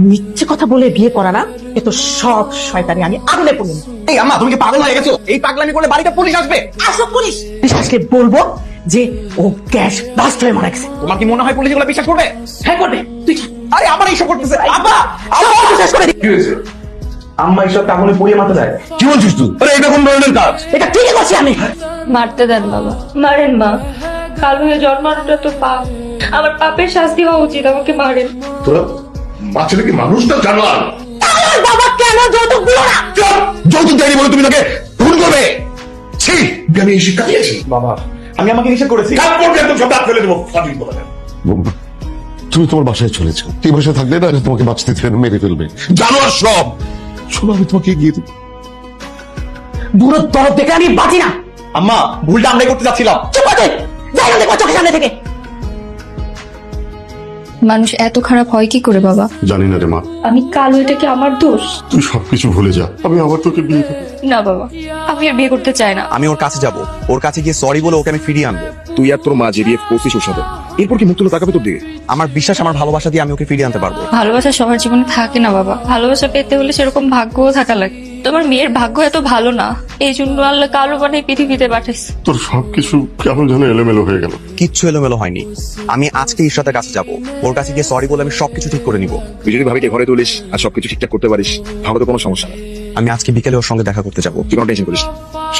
মিথ্যে কথা বলে বিয়ে করা না, এ তো সব শয়তানি আমি আগুনে পড়লাম। এই আম্মা, তুমি কি পাগল হয়ে গেছো? এই পাগলামি করলে বাড়িতে পুলিশ আসবে। আসো পুলিশ আসলে বলবো যে ও গ্যাস ব্লাস্ট হয়ে মারা গেছে। তোমার কি মনে হয় পুলিশ এগুলো বিশ্বাস করবে? হ্যাঁ করবে, তুই যা। আরে আবার এইসব করতেছে। আব্বা, আল্লাহ বিশ্বাস করে দি। কি হয়েছে? আম্মা এইসব আগুনে পুড়িয়ে মারতে যায়? কি বলছিস তুই? আরে এটা কোন ধরনের কাজ? এটা ঠিকই করছি আমি। মারতে দেন বাবা, মারেন মা। কালো হয়ে জন্মানোটা তো পাপ, আমার পাপের শাস্তি হওয়া উচিত, আমাকে মারেন। তোরা বাচ্চাটা কি মানুষটা জানোয়ার? আমার বাবা কেন যৌতুক দিল না? যৌতুক দেয়নি বলে তুমি তাকে খুন করবে? ছি, আমি এই শিক্ষা দিয়েছি। বাবা, আমি আমাকে নিষেধ করেছি। কাপড় একদম সব দাঁত ফেলে দেবো, ফাটিয়ে বলা যায়। তুমি তোমার বাসায় চলেছো, এই বাসায় থাকলে না তোমাকে বাঁচতে দেবে না, মেরে ফেলবে। জানোয়ার সব। শোনো, আমি তোমাকে এগিয়ে দেবো। বুড়ো দরদ দেখে আমি বাঁচি না। আম্মা, ভুলটা আমরাই করতে যাচ্ছিলাম। চুপ করে যাই না, দেখো চোখের সামনে থেকে। মানুষ এত খারাপ হয় কি করে বাবা? জানি না রে মা, আমি কালো, এটা কি আমার দোষ? তুই সবকিছু ভুলে যা, আমি আবার তোকে বিয়ে দেবো। না বাবা, আমি আর বিয়ে করতে চাই না। আমি ওর কাছে যাব, ওর কাছে গিয়ে সরি বলে ওকে আমি ফিরিয়ে আনবো। তুই আর তোর মা যে বিয়ে করছিস ওর সাথে, এরপর কি মুখ তুলে তাকাবে তোর দিকে? আমার বিশ্বাস, আমার ভালোবাসা দিয়ে আমি ওকে ফিরিয়ে আনতে পারবো। ভালোবাসা সবার জীবনে থাকে না বাবা, ভালোবাসা পেতে হলে সেরকম ভাগ্যও থাকা লাগে। তোমার মেয়ের ভাগ্য এত ভালো না, এই জন্য আল্লাহ কালো বানাই পৃথিবীতে পাঠাইছে। তোর সবকিছু কেমন যেন এলোমেলো হয়ে গেল। কিচ্ছু এলোমেলো হয়নি। আমি আজকে ইশরাতের কাছে যাব, ওর কাছে গিয়ে সরি বলে আমি সবকিছু ঠিক করে নিব। তুই যদি ভাবিকে ঘরে তুলিস আর সবকিছু ঠিকঠাক করতে পারিস, তাহলে তো কোনো সমস্যা নেই। আমি আজকে বিকেলে ওর সঙ্গে দেখা করতে যাব। তুই কোনো টেনশন করিস না। সব